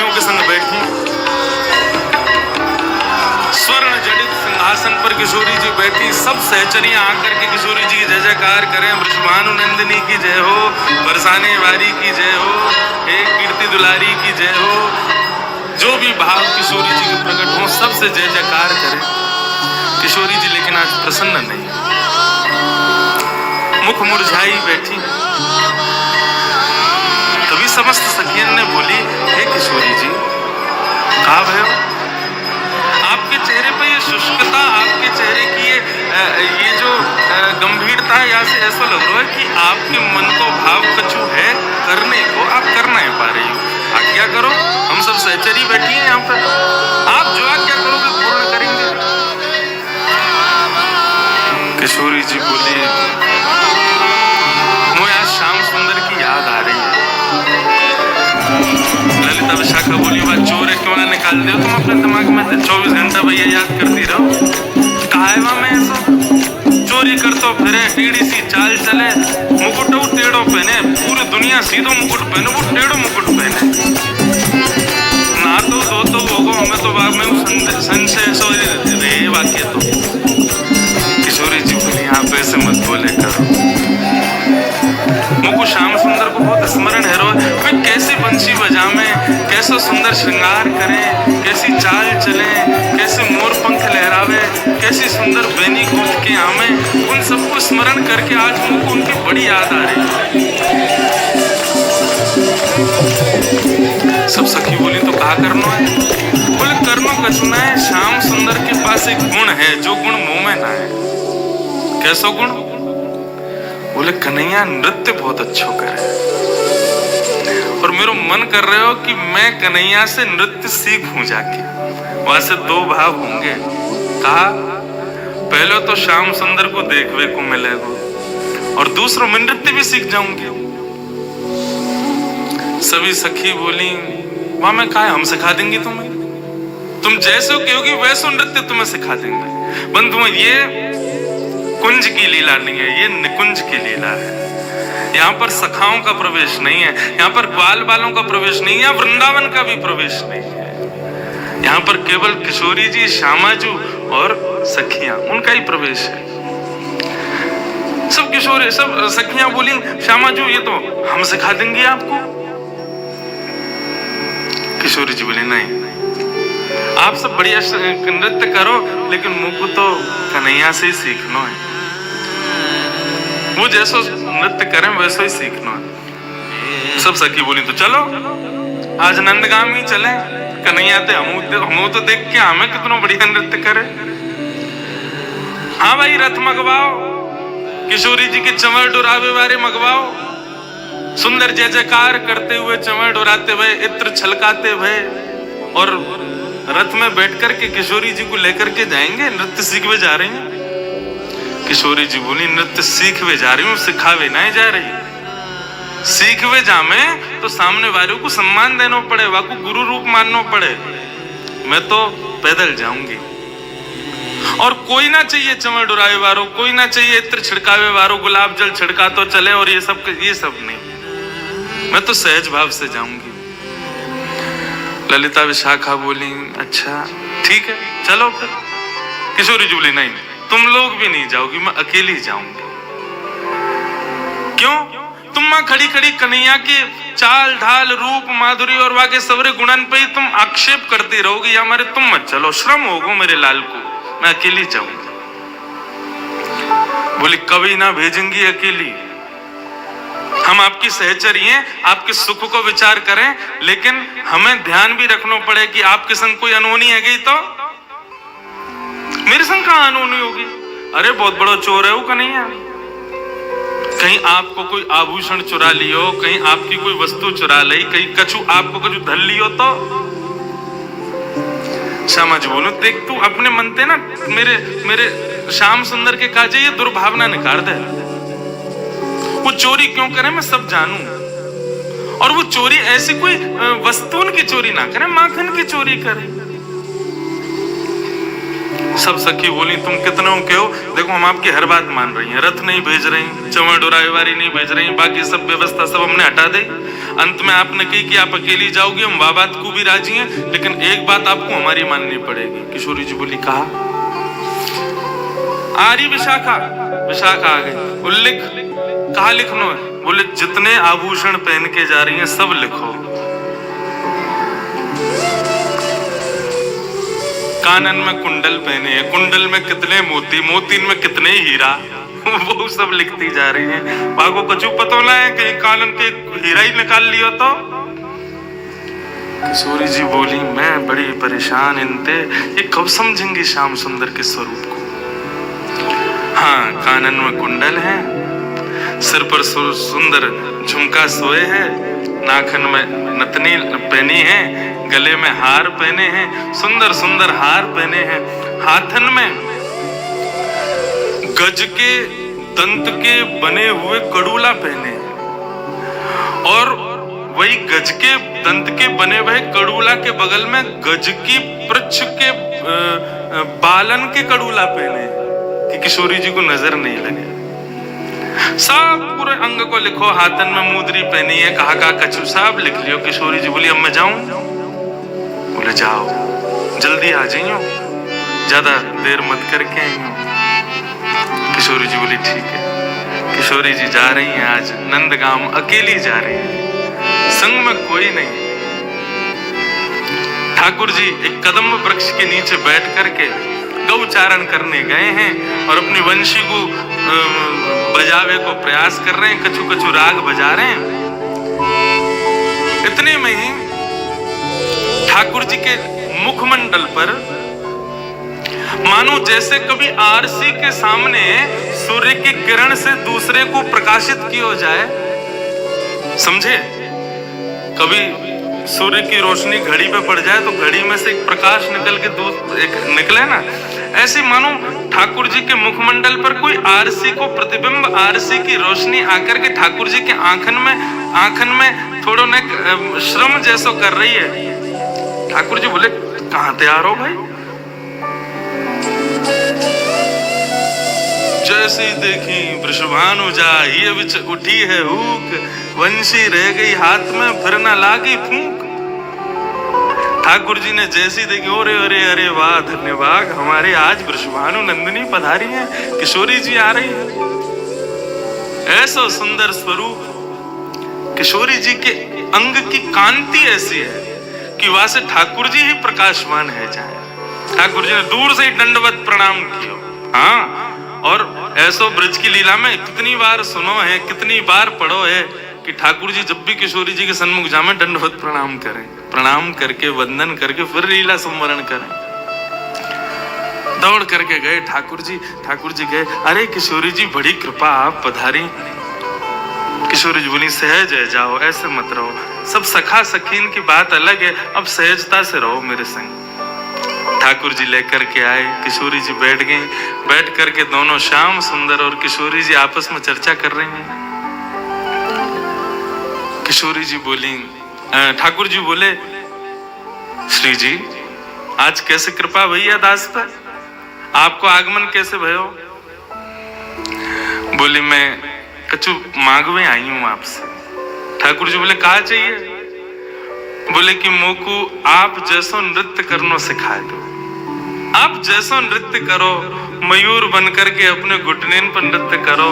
सखियों के संग बैठी, स्वर्ण जड़ित सिंहासन पर किशोरी जी बैठी। सब सहचरियां आकर के किशोरी जी की जय जयकार करें। वृषभानु नंदिनी की जय हो, बरसाने वारी की जय हो, हे कीर्ति दुलारी की जय हो। जो भी भाव किशोरी जी के प्रकट हो, सबसे जय जयकार करें। किशोरी जी लेकिन आज प्रसन्न नहीं, मुख मुरझाई बैठी। तभी समस्त सखियन ने बोली, हे किशोरी जी, कहाँ भय हो? आपके चेहरे पर ये शुष्कता, आपके चेहरे की ये जो गंभीरता है, यहाँ से ऐसा लग रहा है कि आपके मन को भाव कछु है करने को, आप कर नहीं पा रही हो। आज्ञा करो, हम सब सहचरी बैठी हैं यहाँ पर, आप जो आज्ञा करोगे पूर्ण करेंगे। किशोरी जी बोली, मुझे आज श्याम सुंदर की याद आ रही है। ललिता विशाखा बोली, बात चोर है, क्यों ना निकाल दो तुम अपने दिमाग में से। 24 घंटा भैया याद करती रहो। कहा है वहां मैं ऐसा चोरी करतो फिरे, टेढ़ी सी चाल चले, मुकुट वो टेढ़ो पहने, पूरी दुनिया सीधो मुकुट पहने, वो टेढ़ो मुकुट पहने। ना तो दो तो होगो, हमें तो बाग में संशय सो रे वाक्य। तो किशोरी जी बोली, आप ऐसे मत बोले करो। मुझको श्याम सुंदर को बहुत स्मरण है रो, वे कैसी बंसी बजावे, कैसा सुंदर श्रृंगार करें, कैसी चाल चले, कैसे मोर पंख लहरावे, कैसी सुंदर बेनी कूद के आवे। उन सबको स्मरण करके आज मुझको उनकी बड़ी याद आ रही है। सब सखी बोली, तो कहा करना है? बोले, करनो कछुना है, श्याम सुंदर के पास एक गुण है, जो गुण मुंह में ना है। कैसा गुण? बोले, कन्हैया नृत्य बहुत अच्छा करे, और मेरा मन कर रहे हो कि मैं कन्हैया से नृत्य सीखूं जाके। वहां से दो भाव होंगे। कहा, पहले तो श्याम सुंदर को देखने को मिलेगा, और दूसरा मैं नृत्य भी सीख जाऊंगी। सभी सखी बोली, वहां मैं कहा, हम सिखा देंगे तुम्हें, तुम जैसे कहोगी वैसे नृत्य तुम्हें सिखा देंगे। बंधुओं, ये कुंज की लीला नहीं है, ये निकुंज की लीला है। यहाँ पर सखाओं का प्रवेश नहीं है, यहाँ पर ग्वाल बालों का प्रवेश नहीं है, वृंदावन का भी प्रवेश नहीं है। यहाँ पर केवल किशोरी जी, श्यामाजू और सखियां, उनका ही प्रवेश है। सब किशोरी, सब सखियां बोली, श्यामाजू ये तो हम सिखा देंगे आपको। किशोरी जी बोली, नहीं, आप सब बढ़िया नृत्य करो, लेकिन मुझको तो कन्हैया से ही सीखना है। वो जैसा नृत्य करें वैसा ही सीखना है। सब सखी बोली, तो चलो आज नंदगामी चले, कन्हैया ते हम तो देख के हमें कितना बढ़िया नृत्य करे। हाँ भाई, रथ मंगवाओ, किशोरी जी के चंवर डुरावे वाले मंगवाओ, सुंदर जय जयकार करते हुए, चंवर डुराते हुए, इत्र छलकाते हुए, और रथ में बैठकर के किशोरी जी को लेकर के जाएंगे। नृत्य सीखवे जा रही हैं। किशोरी जी बोली, नृत्य सीखवे जा रही हूँ, सिखावे नहीं जा रही। सीखवे जामे तो सामने वालों को सम्मान देना पड़े, वाको गुरु रूप मानना पड़े। मैं तो पैदल जाऊंगी, और कोई ना चाहिए चंवर डुरावे वालों, कोई ना चाहिए इत्र छिड़कावे वालों, गुलाब जल छिड़का तो चले, और ये सब नहीं। मैं तो सहज भाव से जाऊंगी। ललिता विशाखा बोली, अच्छा ठीक है, चलो फिर। किशोरी जी बोली, नहीं, तुम लोग भी नहीं जाओगी, मैं अकेली जाऊंगी। क्यों? तुम मां खड़ी खड़ी कन्हैया के चाल ढाल रूप माधुरी और वाके सवरे गुणन पे ही तुम आक्षेप करती रहोगी, या हमारे तुम मत चलो, श्रम होगा मेरे लाल को, मैं अकेली जाऊंगी। बोली, कभी ना भेजेंगी अकेली, हम आपकी सहचरी हैं, आपके सुख को विचार करें, लेकिन हमें ध्यान भी रखना पड़े कि आपके संग कोई अनहोनी है गई तो मेरे संग कहां अनहोनी होगी। अरे बहुत बड़ा चोर है वो कन्हैया, कहीं आपको कोई आभूषण चुरा लियो, कहीं आपकी कोई वस्तु चुरा ली, कहीं कछु आपको कछु धर लियो तो। श्यामा जी बोलो, देख तू अपने मनते ना मेरे श्याम सुंदर के काजे ये दुर्भावना निकाल दे। वो चोरी क्यों करे मैं सब जानू, और वो चोरी ऐसी कोई वस्तुन की चोरी ना करे, माखन की चोरी करे। सब सखी बोली तुम कितनों के हो, देखो हम आपकी हर बात मान रही हैं, रथ नहीं भेज रही, चंवर डोरावे वारी नहीं भेज रही, बाकी सब व्यवस्था सब हमने हटा दी। अंत में आपने कही कि आप अकेली जाओगी, हम बात को भी राजी हैं, लेकिन एक बात आपको हमारी माननी पड़ेगी। किशोरी जी बोली कहा। आ रही विशाखा, विशाखा आ गई। उल्लिख कहा लिखनो है? बोले जितने आभूषण पहन के जा रही हैं सब लिखो। कानन में कुंडल पहने हैं, कुंडल में कितने मोती, मोतीन में कितने हीरा, वो सब लिखती जा रही है। भागो कछु पतो ना है कहीं कानन के हीरा ही निकाल लियो तो। किशोरी जी बोली मैं बड़ी परेशान इनते, ये कब समझेंगी श्याम सुंदर के स्वरूप को। हाँ, कानन में कुंडल है, सिर पर सुंदर झुमका सोए है, नाखन में नथनी पहनी है, गले में हार पहने हैं, सुंदर सुंदर हार पहने हैं, हाथन में गज के दंत के बने हुए कड़ूला पहने हैं, और वही गज के दंत के बने हुए कड़ूला के बगल में गज की पृच्छ के बालन के कड़ूला पहने कि किशोरी जी को नजर नहीं लगे। सब पूरे अंग को लिखो, हाथन में मुद्री पहनी है, कहा कछु सब लिख लियो। किशोरी जी बोली अब मैं जाऊं? बोले जाओ, जल्दी आ जाइयो, ज्यादा देर मत करके आइयो। किशोरी जी बोली ठीक है। किशोरी जी जा रही हैं, आज नंदगाम अकेली जा रही है, संग में कोई नहीं। ठाकुर जी एक कदम वृक्ष के नीचे बैठ करके गौचारण करने गए हैं और अपनी वंशी को बजावे को प्रयास कर रहे हैं, कछु कछु राग बजा रहे हैं। इतने में ही ठाकुर जी के मुखमंडल पर मानो जैसे कभी आरसी के सामने सूर्य की किरण से दूसरे को प्रकाशित किया जाए, समझे? कभी सूर्य की रोशनी घड़ी पे पड़ जाए तो घड़ी में से एक प्रकाश निकल के एक निकले ना, ऐसे मानो ठाकुर जी के मुखमंडल पर कोई आरसी को प्रतिबिंब, आरसी की रोशनी आकर के ठाकुर जी के आंखन में थोड़ा न श्रम जैसो कर रही है। ठाकुर जी बोले कहां तैयार हो भाई? जैसे ही देखी वृषभानु जा, ये बिच उठी है हुक, वंशी रह गई हाथ में, फिर न लागी फूंक। ठाकुर जी ने जैसी देखी, अरे अरे अरे वाह धन्यवाद, हमारे आज वृषभानु नंदिनी पधारी है, किशोरी जी आ रही है। ऐसा सुंदर स्वरूप, किशोरी जी के अंग की कांति ऐसी है कि वहां से ठाकुर जी ही प्रकाशमान है जाए। ठाकुर जी ने दूर से ही दंडवत प्रणाम किया। हाँ, और ऐसो ब्रज की लीला में कितनी बार सुनो है, कितनी बार पढ़ो है कि ठाकुर जी जब भी किशोरी जी के सन्मुख जामे दंडवत प्रणाम करें, प्रणाम करके वंदन करके फिर लीला संवरण करें। दौड़ करके गए ठाकुर जी गए, अरे किशोरी जी बड़ी कृपा, आप पधारी। किशोरी जी बोली सहज है, जाओ, ऐसे मत रहो, सब सखा सखीन की बात अलग है, अब सहजता से रहो मेरे संग। ठाकुर जी लेकर के आए, किशोरी जी बैठ गई, बैठ करके दोनों श्याम सुंदर और किशोरी जी आपस में चर्चा कर रही हैं। किशोरी जी बोली, ठाकुर जी बोले श्री जी आज कैसे कृपा भैया दास पर, आपको आगमन कैसे भयो? बोली मैं कछु मांगवे आई हूं आपसे। ठाकुर जी बोले कहा चाहिए? बोले कि मोकू आप जैसो नृत्य करनो सिखाए दो, आप जैसो नृत्य करो, मयूर बन करके अपने घुटने पर नृत्य करो,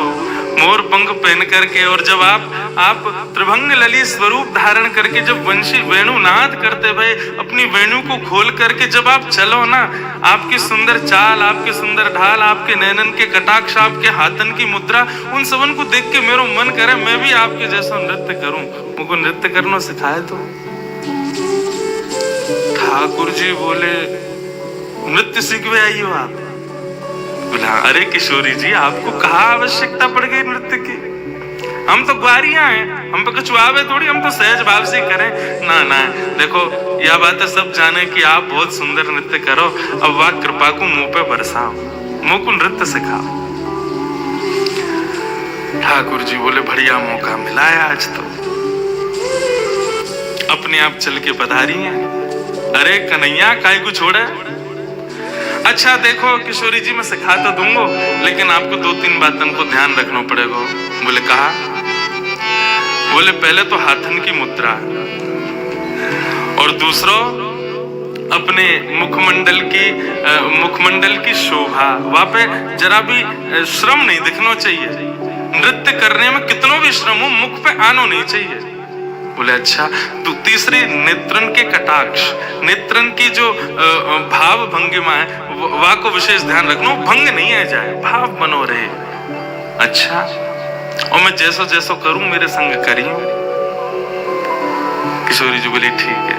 मोर पंख पहन करके, और जब आप त्रिभंग ललित स्वरूप धारण करके जब वंशी वेणु नाद करते हुए अपनी वेणु को खोल करके जब आप चलो ना, आपकी सुंदर चाल, आपकी सुंदर ढाल, आपके नैनन के कटाक्ष, आपके हाथन की मुद्रा, उन सबन को देख के मेरा मन करे मैं भी आपके जैसा नृत्य करूं, मुझको नृत्य करना सिखाए तो। ठाकुर जी बोले नृत्य सीखवे आई हो आप? बोला अरे किशोरी जी आपको कहाँ आवश्यकता पड़ गई नृत्य की, हम तो ग्वारियां हैं, हम पे कुछ आवे थोड़ी, हम तो सहज भाव से करें ना। ना देखो यह बात सब जाने कि आप बहुत सुंदर नृत्य करो, अब वह कृपा को मुंह पे बरसाओ, मुंह को नृत्य सिखाओ। ठाकुर जी बोले बढ़िया मौका मिला है आज तो, अपने आप चल के पधारी हैं। अरे कन्हैया काय को छोड़े, अच्छा देखो किशोरी जी मैं सिखा तो दूंगा, लेकिन आपको 2-3 बातों को ध्यान रखना पड़ेगा। बोले कहा? बोले पहले तो हाथन की मुद्रा, और दूसरो अपने मुखमंडल की शोभा। वहां पे जरा भी श्रम नहीं दिखना चाहिए। नृत्य करने में कितनों भी श्रम हो, मुख पे आना नहीं चाहिए। बोले अच्छा। तो तीसरी नेत्रन के कटाक्ष, नेत्रन की जो भाव भंगिमा है वह को विशेष ध्यान रखना, भंग नहीं आ जाए, भाव बनो रहे। अच्छा, और मैं जैसो जैसो करूं मेरे संग करियो। किशोरी जी बोली ठीक है।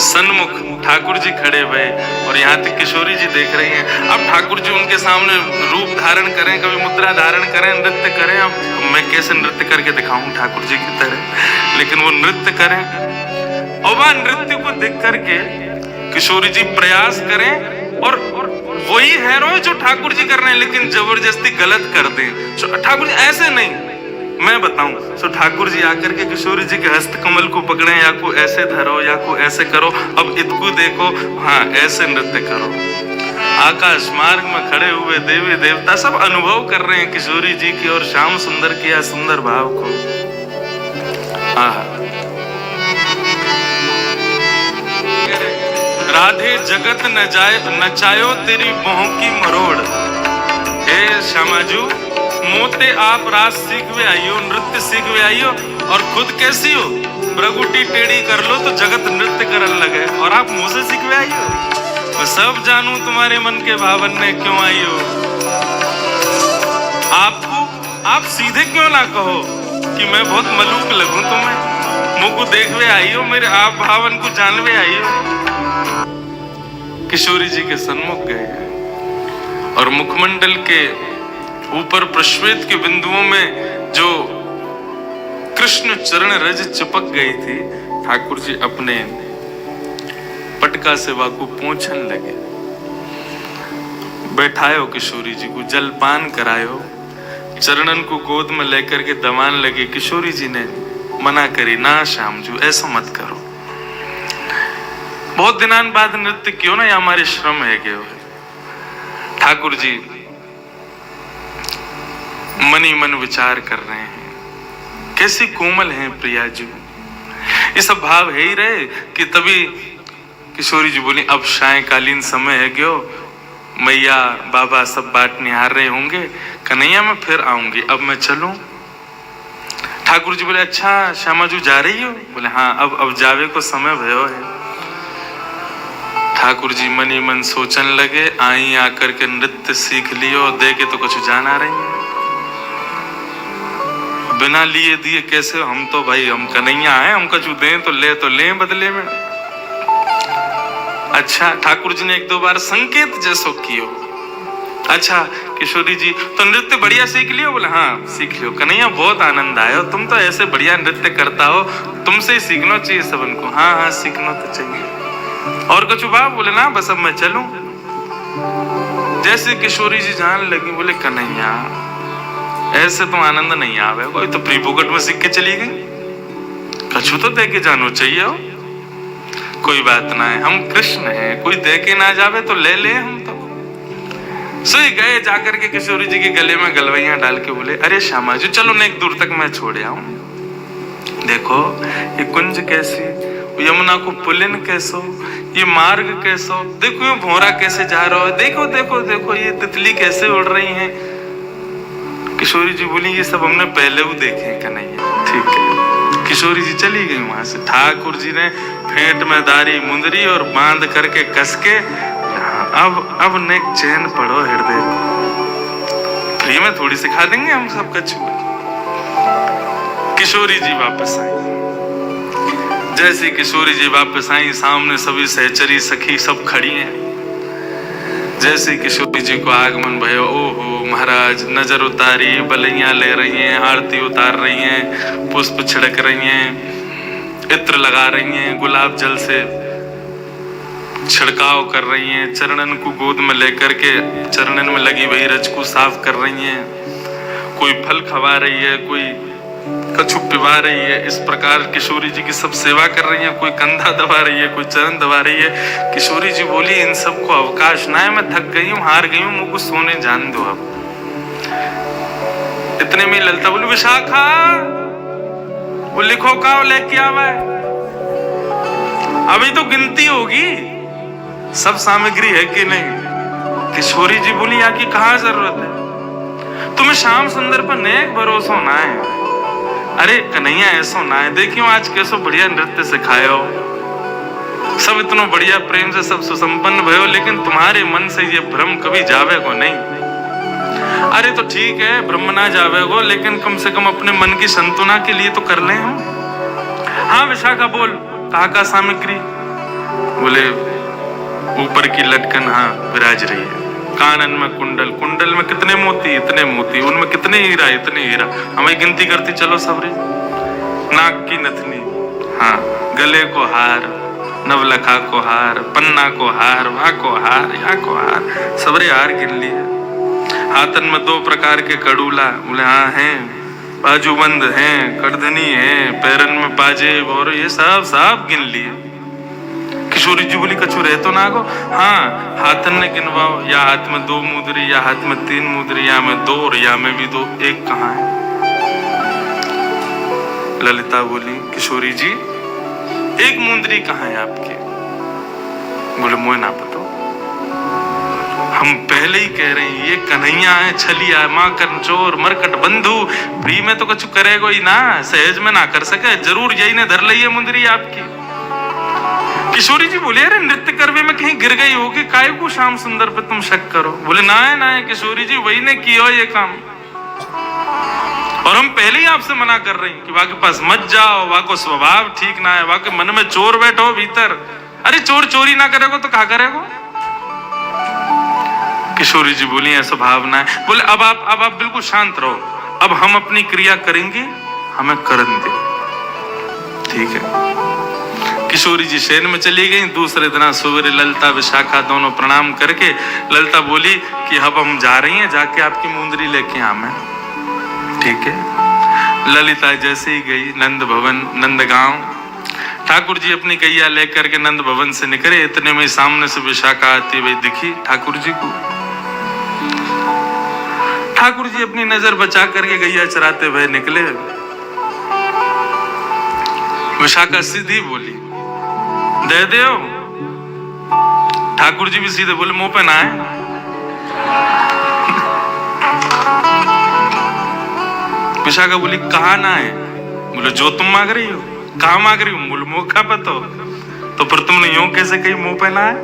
सन्मुख ठाकुर जी खड़े हुए और यहाँ तक किशोरी जी देख रही हैं। अब ठाकुर जी उनके सामने रूप धारण करें, कभी मुद्रा धारण करें, नृत्य करें। अब मैं कैसे नृत्य करके दिखाऊं ठाकुर जी की तरह, लेकिन वो नृत्य करें। और वह नृत्य को देख करके किशोरी जी प्रयास करें और वही है जो ठाकुर जी कर रहे हैं, लेकिन जबरदस्ती गलत कर दें। ठाकुर जी ऐसे नहीं, मैं बताऊं तो ठाकुर जी आकर के किशोरी जी के हस्त कमल को पकड़े, या को ऐसे धरो या को ऐसे करो, अब इतको देखो, हाँ ऐसे नृत्य करो। आकाश मार्ग में खड़े हुए देवी देवता सब अनुभव कर रहे हैं किशोरी जी की और श्याम सुंदर की या सुंदर भाव को। राधे जगत न जाए नचायो तेरी मोह की मरोड़। हे श्यामाजू मोते आप रास सीख वे आइयो, नृत्य सीख वे आइयो, और खुद कैसी हो ब्रगुटी टेढ़ी कर लो तो जगत नृत्य करने लगे, और आप मुंह से सीख वे आइयो। मैं सब जानूं तुम्हारे मन के भावन ने क्यों आइयो। आप सीधे क्यों ना कहो कि मैं बहुत मलूक लगूं तुम्हें, मुंह को देख वे आइयो, मेरे आप भावन को जान वे आइयो। किशोरी जी के सन्मुख गए और मुखमंडल के ऊपर प्रश्वेत के बिंदुओं में जो कृष्ण चरण रज चिपक गई थी, ठाकुर जी अपने पटका से वाकु पोंछन लगे। बैठायो किशोरी जी को, जलपान करायो, चरणन को गोद में लेकर के दबान लगे। किशोरी जी ने मना करी, ना श्याम जी ऐसा मत करो, बहुत दिनान बाद नृत्य क्यों ना, ये हमारे श्रम है क्यों। ठाकुर जी मनी मन विचार कर रहे हैं, कैसी कोमल हैं प्रिया जी। ये सब भाव है ही रहे कि तभी किशोरी जी बोली अब सायकालीन समय है क्यों, मैया बाबा सब बाट निहार रहे होंगे, कन्हैया मैं फिर आऊंगी, अब मैं चलूं। ठाकुर जी बोले अच्छा श्यामा जी जा रही हो? बोले हाँ अब जावे को समय भयो है। ठाकुर जी मनी मन सोचन लगे, आई आकर के नृत्य सीख लियो, दे के तो कुछ जान आ रही है, बिना लिए दिए कैसे, हम तो भाई हम कन्हैया हैं, हम कछु दें तो ले बदले में। अच्छा ठाकुर जी ने 1-2 बार संकेत जैसो कियो। अच्छा किशोरी जी तो नृत्य बढ़िया सीख लियो? बोले हाँ सीख लियो, कन्हैया बहुत आनंद आयो, तुम तो ऐसे बढ़िया नृत्य करता हो, तुमसे ही सीखना चाहिए सबन को। हाँ सीखना तो चाहिए। और कछु बाप? बोले ना बस अब मैं चलूं। जैसे किशोरी जी जान लगी, बोले कन्हैया ऐसे तो आनंद नहीं आवे, कोई तो फ्री फुकट में सीख के चली गई, कछु तो दे के जानो चाहिए हो। कोई बात ना है, हम कृष्ण हैं, कोई दे के ना जावे तो ले हम तो। सोई गए, जाकर के किशोरी जी के गले में गलवैया डाल के बोले अरे श्यामा जी चलो नेक दूर तक मैं छोड़ आऊं, देखो ये कुंज कैसी, यमुना को पुलिन कैसो, ये मार्ग कैसो, देखो ये भोरा कैसे जा रहा है, देखो देखो देखो ये तितली कैसे उड़ रही है। किशोरी जी बोली ये सब हमने पहले भी देखे कन्हैया। ठीक है, किशोरी जी चली गई वहां से। ठाकुर जी ने फेंट में दारी मुंदरी और बांध करके कस के, अब नेक चैन पड़ो हृदय को, फ्री में थोड़ी सिखा देंगे हम सब कछु। किशोरी जी वापस आई। जैसी किशोरी जी वापस आई, सामने सभी सहचरी सखी सब खड़ी हैं। जैसे किशोरी जी को आगमन भयो, ओहो महाराज नजर उतारी, बलैया ले रही हैं, आरती उतार रही हैं, पुष्प छिड़क रही हैं, इत्र लगा रही हैं, गुलाब जल से छिड़काव कर रही हैं, चरणन को गोद में लेकर के चरणन में लगी वही रज को साफ कर रही हैं, कोई फल खवा रही है, कोई कछु पिवा रही है। इस प्रकार किशोरी जी की सब सेवा कर रही है, कोई कंधा दबा रही है, कोई चरण दबा रही है। किशोरी जी बोली इन सबको अवकाश ना है, मैं थक गई हूँ, हार गई हूँ, मुझको सोने जान दो अब। इतने में ललिता बोली विशाखा वो लिखो का लेके आवा है, अभी तो गिनती होगी सब सामग्री है कि नहीं। किशोरी जी बोली यहाँ की कहाँ जरूरत है, तुम्हें श्याम सुंदर पर नेक भरोसा ना है। अरे कन्हैया ऐसो ना है, देखियो आज कैसो बढ़िया नृत्य सिखाए हो, सब इतना बढ़िया प्रेम से सब सुसंपन्न भयो, लेकिन तुम्हारे मन से ये भ्रम कभी जावे को नहीं। अरे तो ठीक है ब्रह्म ना जावे को, लेकिन कम से कम अपने मन की संतुना के लिए तो कर लें हम। हाँ विशाखा बोल कहा का सामग्री। बोले ऊपर की लटकन हाँ विराज रही है, कानन में कुंडल, कुंडल में कितने मोती, इतने मोती, उनमें कितने हीरा, इतने हीरा, हमें गिनती करती चलो सबरी। नाक की नथनी, हाँ गले को हार, नवलखा को हार, पन्ना को हार, वहां को हार, यहाँ को हार, सबरे हार गिन लिए। हाथन में 2 प्रकार के कड़ूला, बोले हाँ हैं, बाजूबंद हैं, करधनी है, पैरन में पाजेब, और ये सब गिन लिए। किशोरी जी बोली कछु रहे तो ना गो। हाँ हाथन ने गिनवाओ, या हाथ में 2 मुद्री, या हाथ में 3 मुद्री, या में 2 और या में भी 2, एक कहाँ है। ललिता बोली किशोरी जी एक मुंदरी कहाँ है आपकी। बोले मोए ना पता, हम पहले ही कह रहे हैं ये कन्हैया है, छलिया है, माँ कंचोर मरकट बंधु, फ्री में तो कछु करेगो ही ना, सहज में ना कर सके, जरूर यही ने धर ली है मुंदरी आपकी। किशोरी जी बोले अरे नृत्य करवे में कहीं गिर गई होगी, काय को श्याम सुंदर पे तुम शक करो। बोले ना है किशोरी जी वही ने किया ये काम, और हम पहले ही आपसे मना कर रहे हैं कि वहां के पास मत जाओ, वहां को स्वभाव ठीक ना है, वहां के मन में चोर बैठो भीतर। अरे चोर चोरी ना करेगो तो क्या करेगो। किशोरी जी बोली ऐसा भावना है। बोले अब आप बिल्कुल शांत रहो, अब हम अपनी क्रिया करेंगे, हमें करन दे, ठीक है। किशोरी जी शयन में चली गई। दूसरे दिन सवेरे ललिता विशाखा दोनों प्रणाम करके ललिता बोली कि अब हम जा रही हैं, जाके आपकी मुंदरी लेके आवे, ठीक है। ललिता जैसे ही गई नंद भवन नंदगांव, ठाकुर जी अपनी कैया लेकर के नंद भवन से निकले। इतने में सामने से विशाखा आती हुई दिखी ठाकुर जी को। ठाकुर जी अपनी नजर बचा करके गैया चराते हुए निकले। विशाखा सीधी बोली दे दो। ठाकुर जी भी सीधे बोले मुंह पे ना है। विशाखा बोली कहा ना है। बोले जो तुम मांग रही हो। कहा मांग रही हूँ। बोले मुंह का पतो, तो फिर तुमने यूं कैसे कही मुंह पे ना है।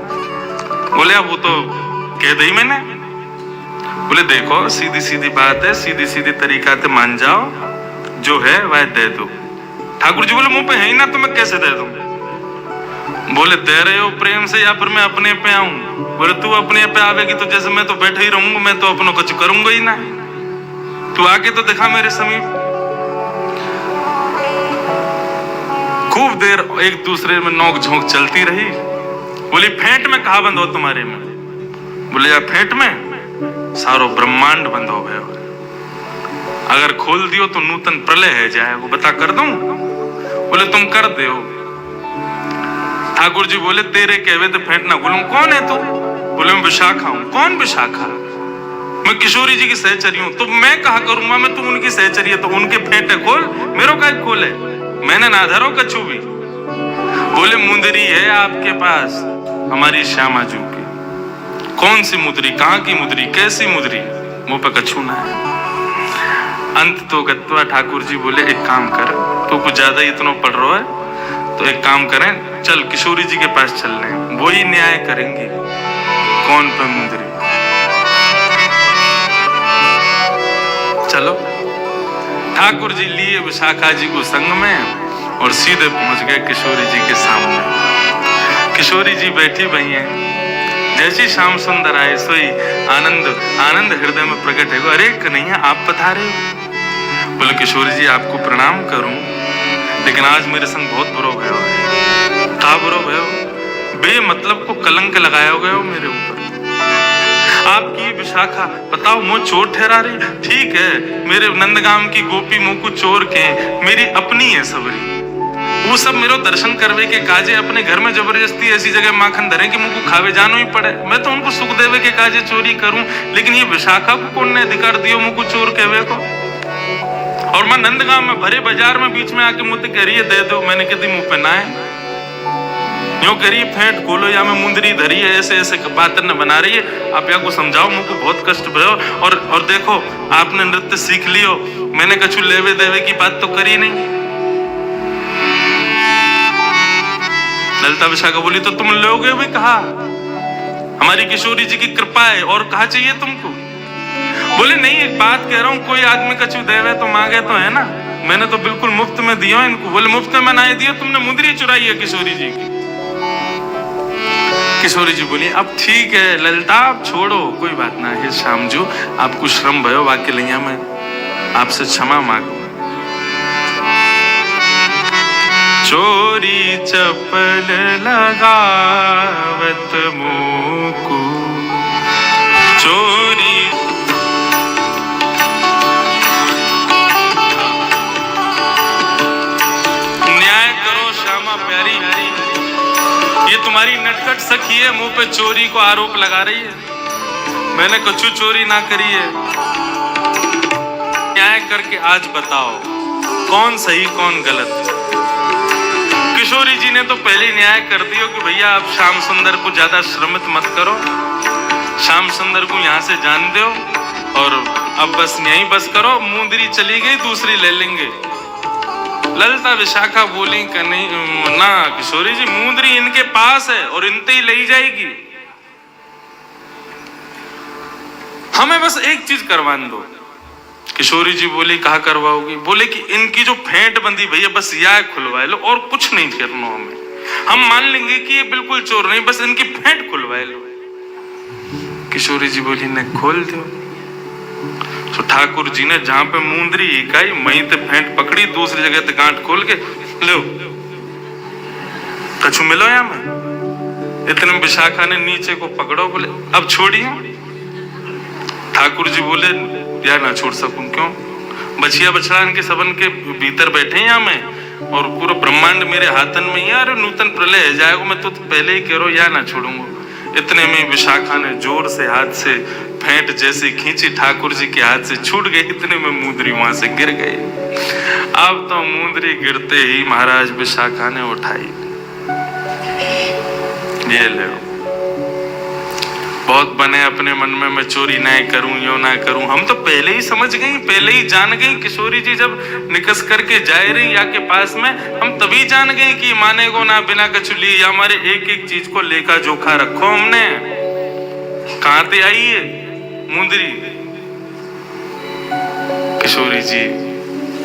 बोले अब वो तो कह दी मैंने। बोले देखो सीधी सीधी बात है, सीधी सीधी तरीका से मान जाओ, जो है वह दे दो। ठाकुर जी बोले मुंह पे है ही ना तो मैं कैसे दे दूं। बोले दे रहे हो प्रेम से या फिर मैं अपने पे आऊं। बोले तू अपने पे आवेगी तो जैसे मैं तो बैठे ही रहूंगा, मैं तो अपनों कुछ करूंगा ही ना, तू आके तो दिखा मेरे समीप। खूब देर एक दूसरे में नोक झोंक चलती रही। बोली फेंट में कहा बंद हो तुम्हारे में। बोले यार फेंट में सारो ब्रह्मांड बंद हो गया, अगर खोल दियो तो नूतन प्रलय है जाए, वो बता कर दूं। बोले तुम कर दो। ठाकुर जी बोले तेरे कहवे तो फेंट ना खोलूं। कौन है तू। बोले मैं विशाखा हूं। कौन विशाखा। मैं किशोरी जी की सहचरी हूं। तो मैं कहा करूंगा मैं तू उनकी सहचरी है तो उनके फेंटे खोल, मेरो का खोले, मैंने ना धरो कछु भी। बोले मुंदरी है आपके पास हमारी श्यामा जू की। कौन सी मुद्री, कहाँ की मुद्री, कैसी मुद्री, मुंह पे कछु ना है। अंत तो गत्वा ठाकुर जी बोले एक काम कर, तो कुछ ज्यादा ही इतना पढ़ रहा है तो एक काम करें, चल किशोरी जी के पास चल रहे हैं, वो ही न्याय करेंगे कौन पे मुद्री। चलो ठाकुर जी लिए विशाखा जी को संग में और सीधे पहुंच गए किशोरी जी के सामने। किशोरी जी बैठी भई हैं। जैसी श्याम सुंदर आए सोई आनंद हृदय में प्रकट है। अरे कन्हैया आप पधारे हो। बोले किशोरी जी आपको प्रणाम करूं, लेकिन आज मेरे संग बहुत बुरा भयो है। कहा बुरा भयो। बे मतलब को कलंक लगाया गया हो मेरे ऊपर। आपकी विशाखा बताओ मुँह चोर ठहरा रही। ठीक है, मेरे नंदगाम की गोपी मुँह को चोर के मेरी अपनी है सबरी, वो सब मेरो दर्शन करवे के काजे अपने घर में जबरदस्ती ऐसी जगह माखन धरे कि मुझको खावे जानो ही पड़े। मैं तो उनको सुख देवे के काजे चोरी करूं, लेकिन ये विशाखा को कौन ने अधिकार दियो मुझको चोर कहवे को। और मैं नंदगांव में भरे बाजार में बीच में आके मुझे कह रही है दे दो, मैंने कह दी मुंह पे ना है यो करी फेंट खोलो या मैं मुंदरी धरी है, ऐसे ऐसे बातें न बना रही है। आप या को समझाओ, मुझको बहुत कष्ट भयो। और देखो आपने नृत्य सीख लियो, मैंने कछु लेवे देवे की बात तो करी नहीं। ललिता विशाखा बोली तो तुम लोगे भी कहा, हमारी किशोरी जी की कृपा है, और कहा चाहिए तुमको। बोले नहीं, एक बात कह रहा हूं, कोई आदमी कछु देवे तो मांगे तो है ना, मैंने तो बिल्कुल मुफ्त में दिया इनको। बोले मुफ्त में ना दिया, तुमने मुंदरी चुराई है किशोरी जी की। किशोरी जी बोली अब ठीक है ललिता, आप छोड़ो, कोई बात ना है श्यामजू, आपको श्रम भयो, वाक्य लिया मैं आपसे क्षमा मांगू। चोरी चपल लगावत मुको, चोरी न्याय करो श्यामा प्यारी, ये तुम्हारी नटखट सखी है, मुंह पे चोरी को आरोप लगा रही है। मैंने कछु चोरी ना करी है। न्याय करके आज बताओ कौन सही कौन गलत। किशोरी जी ने तो पहले न्याय कर दिया कि भैया आप श्याम सुंदर को ज्यादा श्रमित मत करो, श्याम सुंदर को यहाँ से जान दो, और अब बस यहीं बस करो। मुंदरी चली गई, दूसरी ले लेंगे। ललिता विशाखा बोली कि नहीं ना किशोरी जी, मुंदरी इनके पास है और इनते ही ले जाएगी, हमें बस एक चीज करवान दो। किशोरी जी बोली कहा करवाओगी। बोले कि इनकी जो फेंट बंदी भैया बस यह खुलवा लो, और कुछ नहीं करना हमें, हम मान लेंगे कि ये बिल्कुल चोर नहीं, बस इनकी फेंट खुलवा लो। किशोरी जी बोली ने खोल दो। तो ठाकुर जी ने जहां पे मुंदरी इकाई वहीं ते फेंट पकड़ी, दूसरी जगह ते गांठ खोल के लो कछु मिलो या मैं। इतने विशाखा ने नीचे को पकड़ो, बोले अब छोड़िए। ठाकुर जी बोले या ना छोड़ सकूं, क्यों, बछिया बछड़ा इनके सबन के भीतर बैठे हैं यहाँ में, और पूरा ब्रह्मांड मेरे हाथन में। यार नूतन प्रलय जाएगा, मैं तो पहले ही कह रहा हूं या ना छोड़ूंगा। इतने में विशाखा ने जोर से हाथ से फेंट जैसे खींची, ठाकुर जी के हाथ से छूट गई। इतने में मुंदरी वहां से गिर गई। अब तो मुंदरी गिरते ही महाराज विशाखा ने उठाई, ये ले बहुत बने अपने मन में, मैं चोरी ना करूं यो ना करूं। हम तो पहले ही समझ गई, पहले ही जान गई। किशोरी जी जब निकस करके जाए रही या के पास में, हम तभी जान गए कि माने को ना बिना कछु ली, हमारे एक एक चीज को लेखा जोखा रखो हमने। कहां से आई है मुंदरी। किशोरी जी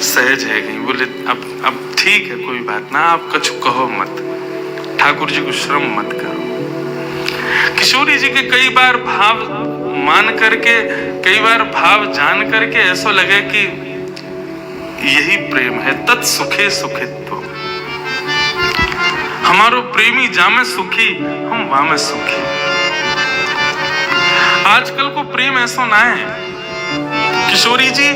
सहज है गई, बोले अब ठीक है कोई बात ना, आप कछु कहो मत, ठाकुर जी को श्रम मत करो। किशोरी जी के कई बार भाव मान करके, कई बार भाव जान करके ऐसा लगे कि यही प्रेम है, तत्सुखे सुखित्व। हमारो प्रेमी जामे सुखी, हम वामे सुखी। आजकल को प्रेम ऐसा ना है। किशोरी जी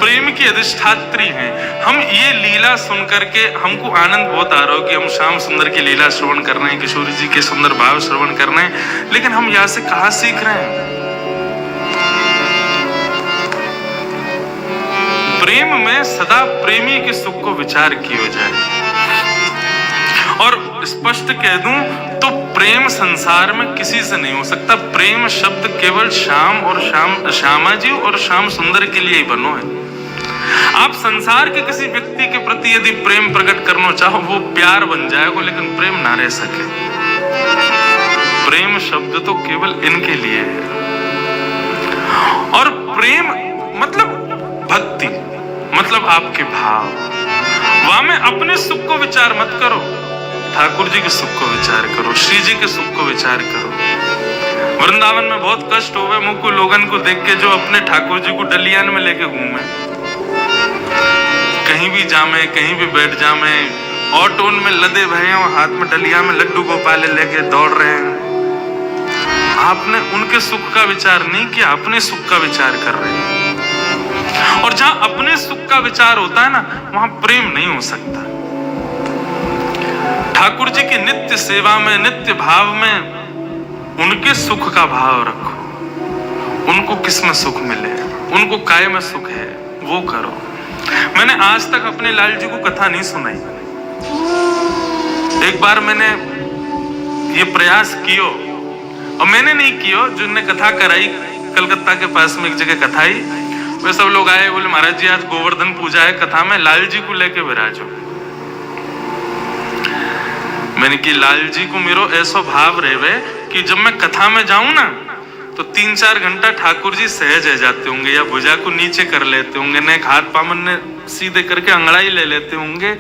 प्रेम की अधिष्ठात्री हैं। हम ये लीला सुन करके हमको आनंद बहुत आ रहा हो कि हम श्याम सुंदर की लीला श्रवण कर रहे हैं, किशोरी जी के सुंदर भाव श्रवण कर रहे हैं, लेकिन हम यहाँ से कहाँ सीख रहे हैं। प्रेम में सदा प्रेमी के सुख को विचार किया जाए। और स्पष्ट कह दूं तो प्रेम संसार में किसी से नहीं हो सकता। प्रेम शब्द केवल श्याम और श्यामा जी और श्याम सुंदर के लिए ही बनो है। आप संसार के किसी व्यक्ति के प्रति यदि प्रेम प्रकट करना चाहो, वो प्यार बन जाएगा, लेकिन प्रेम ना रह सके। प्रेम शब्द तो केवल इनके लिए है। और प्रेम मतलब भक्ति, मतलब आपके भाव। वहां में अपने सुख को विचार मत करो, ठाकुर जी के सुख को विचार करो, श्री जी के सुख को विचार करो। वृंदावन में बहुत कष्ट होवे मुझको लोगन को देख के जो अपने ठाकुर जी को डलियान में लेके घूमे, कहीं भी जामे, कहीं भी बैठ जामे, ऑटोन में लदे भये हो, हाथ में डलिया में लड्डू गोपाल लेके दौड़ रहे हैं। आपने उनके सुख का विचार नहीं किया, अपने सुख का विचार कर रहे हैं। और जहां अपने सुख का विचार होता है ना, वहां प्रेम नहीं हो सकता। ठाकुर जी की नित्य सेवा में, नित्य भाव में उनके सुख का भाव रखो। उनको किसमें सुख मिले, उनको काय में सुख है, वो करो। मैंने आज तक अपने लाल जी को कथा नहीं सुनाई। एक बार मैंने ये प्रयास कियो, और मैंने नहीं कियो, जिनने कथा कराई कलकत्ता के पास में एक जगह कथा ही, वे सब लोग आए, बोले महाराज जी आज गोवर्धन पूजा है, कथा में लाल जी को लेके विराजो। मैंने कि लाल जी को मेरो ऐसा भाव रहे कि जब मैं कथा में जाऊं ना तो 3-4 घंटा ठाकुर जी सहज रह जाते होंगे, या भुजा को नीचे कर लेते होंगे, ने हाथ पामन ने सीधे करके अंगड़ाई ले लेते होंगे,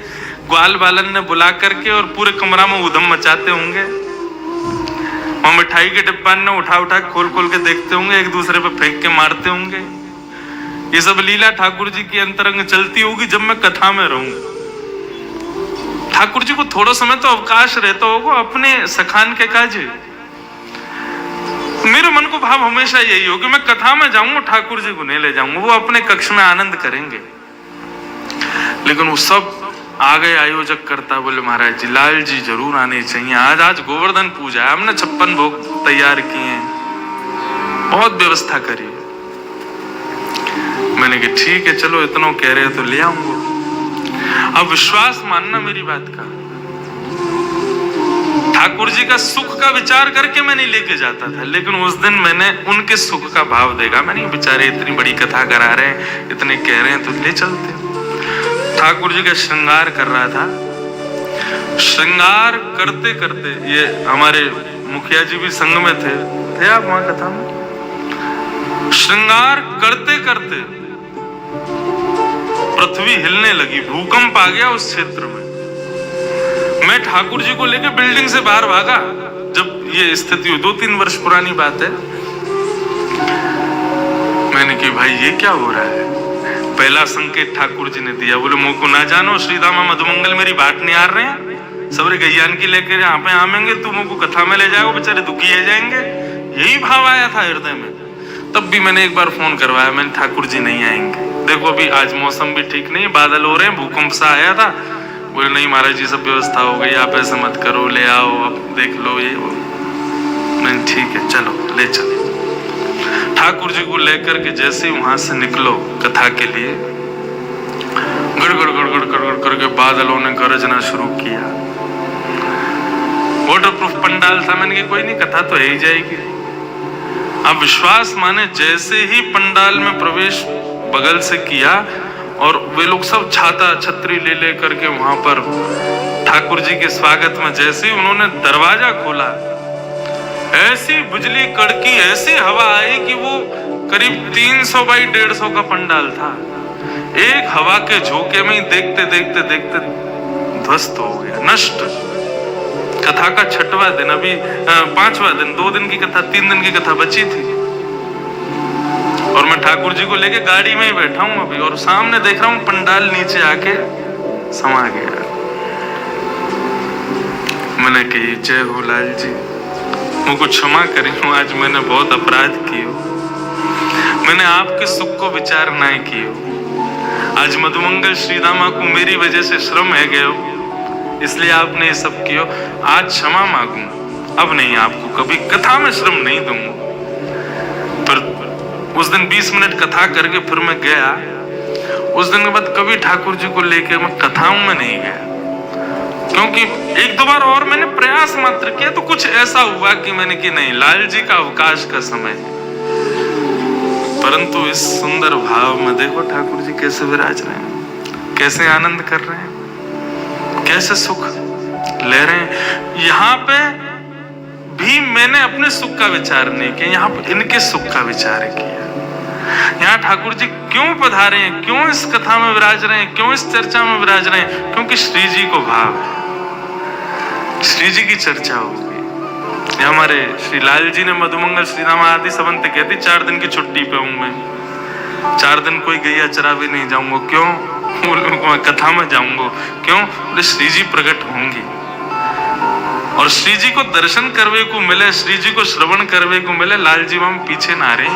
ग्वाल बालन ने बुला करके और पूरे कमरा में उधम मचाते होंगे, और मिठाई के डिब्बा ने उठा उठा खोल खोल के देखते होंगे, एक दूसरे पे फेंक के मारते होंगे। ये सब लीला ठाकुर जी की अंतरंग चलती होगी जब मैं कथा में रहूंगा। ठाकुर जी को थोड़ा समय तो अवकाश रहता होगा अपने सखान के काजे। मेरे मन को भाव हमेशा यही हो कि मैं कथा में जाऊंगा, ठाकुर जी को नहीं ले जाऊंगा, वो अपने कक्ष में आनंद करेंगे। लेकिन वो सब आ गए आयोजक करता, बोले महाराज जी लाल जी जरूर आने चाहिए, आज गोवर्धन पूजा है, हमने 56 भोग तैयार किए हैं, बहुत व्यवस्था करी। मैंने कहा ठीक है चलो, इतना कह रहे हो तो ले आऊंगा। अब विश्वास मानना मेरी बात का, ठाकुर जी का सुख का विचार करके मैं नहीं लेके जाता था, लेकिन उस दिन मैंने उनके सुख का भाव देखा। मैंने बेचारे इतनी बड़ी कथा करा रहे हैं, इतने कह रहे हैं तो ले चलते। ठाकुर जी का श्रृंगार कर रहा था, श्रृंगार करते करते, ये हमारे मुखिया जी भी संग में थे आप वहां कथा में, श्रृंगार करते करते पृथ्वी हिलने लगी, भूकंप आ गया उस क्षेत्र में। मैं ठाकुर जी को लेकर बिल्डिंग से बाहर भागा जब ये स्थिति हुई, 2-3 वर्ष पुरानी बात है। मैंने कि भाई ये क्या हो रहा है। पहला संकेत ठाकुर जी ने दिया, बोले मुंह को ना जानो, श्रीदामा मधुमंगल मेरी बाट नहीं आ रहे हैं, सबरे गैयान की लेकर यहाँ पे आवेंगे, तू मुंह को कथा में ले जाओ, बेचारे दुखी है जाएंगे। यही भाव आया था हृदय में। तब भी मैंने एक बार फोन करवाया, मैंने ठाकुर जी नहीं आएंगे, देखो अभी आज मौसम भी ठीक नहीं, बादल हो रहे हैं, भूकंप सा आया था। बोले नहीं महाराज जी सब व्यवस्था हो गई, आप ऐसा मत करो, ले आओ, अब देख लो ये वो। मैंने ठीक है चलो ले चले। ठाकुर जी को लेकर के जैसे ही वहां से निकलो कथा के लिए, गड़गड़ गड़गड़ गड़गड़ करके बादलों ने गरजना शुरू किया। वाटरप्रूफ पंडाल था, मैंने कहा कोई नहीं कथा तो है ही जाएगी। अब विश्वास माने जैसे ही पंडाल में प्रवेश बगल से किया और वे लोग सब छाता छतरी ले ले करके वहां पर ठाकुर जी के स्वागत में जैसे ही उन्होंने दरवाजा खोला, ऐसी बिजली कड़की, ऐसी हवा आई कि वो करीब 300 बाई 150 का पंडाल था। एक हवा के झोंके में ही देखते देखते देखते ध्वस्त हो गया, नष्ट। कथा का 6वां दिन, अभी 5वां दिन, 2 दिन की कथा, 3 दिन की कथा बची थी। और मैं ठाकुर जी को लेके गाड़ी में ही बैठा हूं अभी, और सामने देख रहा हूं पंडाल नीचे आके समा गया। मैंने कही जय हो लाल जी, मुझको क्षमा करियो, आज मैंने बहुत अपराध कियो, मैंने आपके सुख को विचार नहीं कियो। आज मधुमंगल श्रीदामा को मेरी वजह से श्रम है गयो, इसलिए आपने ये सब कियो। आज क्षमा मांगू, अब नहीं आपको कभी कथा में श्रम नहीं दूंगा। पर उस दिन 20 मिनट कथा करके फिर मैं गया। उस दिन के बाद कभी ठाकुर जी को लेकर मैं कथाओं में नहीं गया, क्योंकि 1-2 बार और मैंने प्रयास मात्र किया तो कुछ ऐसा हुआ कि मैंने कि नहीं, लाल जी का अवकाश का समय है। परंतु इस सुंदर भाव में देखो ठाकुर जी कैसे विराज रहे हैं, कैसे आनंद कर रहे हैं, कैसे सुख ले रहे हैं। यहाँ पे भी मैंने अपने सुख का विचार नहीं किया, यहाँ पे इनके सुख का विचार किया। यहाँ ठाकुर जी क्यों पधारे हैं, क्यों इस कथा में विराज रहे हैं, क्यों इस चर्चा में विराज रहे हैं, क्योंकि श्री जी को भाव है, श्री जी की चर्चा होगी। हमारे श्री लाल जी ने मधुमंगल श्रीदामा आदि सबंत कहती 4 दिन की छुट्टी पे हूं मैं, 4 दिन कोई गैया चरा भी नहीं जाऊंगा। क्यों? कथा में जाऊंगा। क्यों? बोले श्री जी प्रकट होंगी। और श्री जी को दर्शन करवे को मिले, श्री जी को श्रवण करवे को मिले, लाल जी वहां पीछे ना रहे,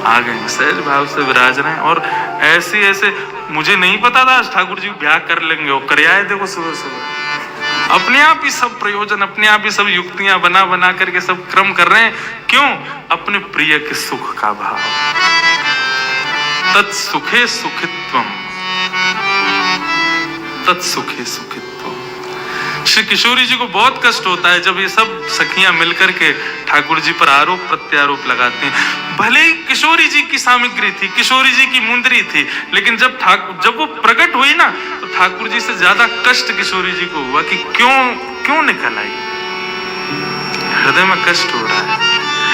आ गए सहज भाव से विराज रहे। और ऐसे ऐसे मुझे नहीं पता था ठाकुर जी ब्याह कर लेंगे, वो कर आए। देखो सुबह सुबह अपने आप ही सब प्रयोजन, अपने आप ही सब युक्तियां बना बना करके सब क्रम कर रहे हैं। क्यों? अपने प्रिय के सुख का भाव। तत्सुखे सुखित्वम, तत्सुखे सुखित्वम। श्री किशोरी जी को बहुत कष्ट होता है जब ये सब सखियां मिलकर के ठाकुर जी पर आरोप प्रत्यारोप लगाती हैं। भले ही किशोरी जी की सामग्री थी, किशोरी जी की मुंदरी थी, लेकिन जब वो प्रकट हुई ना, तो ठाकुर जी से ज्यादा कष्ट किशोरी जी को हुआ कि क्यों निकल आई। हृदय में कष्ट हो रहा है।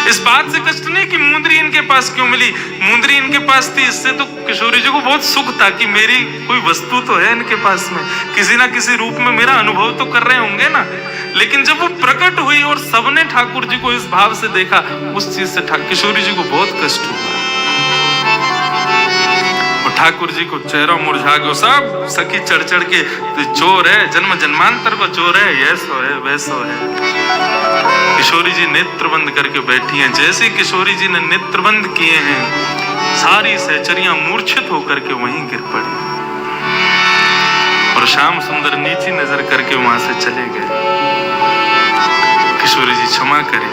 इस बात से कष्ट नहीं कि मुंदरी इनके पास क्यों मिली, मुंदरी इनके पास थी, इससे तो किशोरी जी को बहुत सुख था कि मेरी कोई वस्तु तो है इनके पास में, किसी ना किसी रूप में मेरा अनुभव तो कर रहे होंगे ना। लेकिन जब वो प्रकट हुई और सबने ठाकुर जी को इस भाव से देखा, उस चीज से किशोरी जी को बहुत कष्ट हुआ। और ठाकुर जी को चेहरा मुरझा गया। सब सखी चढ़ चढ़ के तो चोर है, जन्म जन्मांतर को चोर है, ऐसो है वैसो है। किशोरी जी नेत्र बंद करके बैठी हैं। जैसे किशोरी जी ने नेत्र बंद किए हैं, सारी सहचरियां मूर्छित होकर के वहीं गिर पड़ी। और श्याम सुंदर नीची नजर करके वहां से चले गए। किशोरी जी क्षमा करें।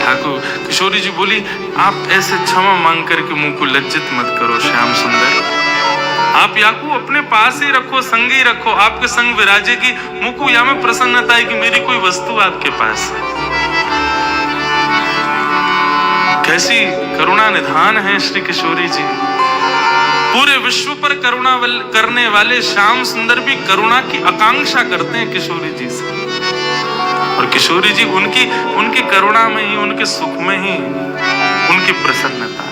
ठाकुर किशोरी जी बोली, आप ऐसे क्षमा मांग करके मुंह को लज्जित मत करो श्याम सुंदर, आप याकू अपने पास ही रखो, संग ही रखो, आपके संग विराजेगी। मुझको या में प्रसन्नता है कि मेरी कोई वस्तु आपके पास है। कैसी करुणा निधान है श्री किशोरी जी। पूरे विश्व पर करुणा करने वाले श्याम सुंदर भी करुणा की आकांक्षा करते हैं किशोरी जी से। और किशोरी जी उनकी करुणा में ही, उनके सुख में ही उनकी प्रसन्नता।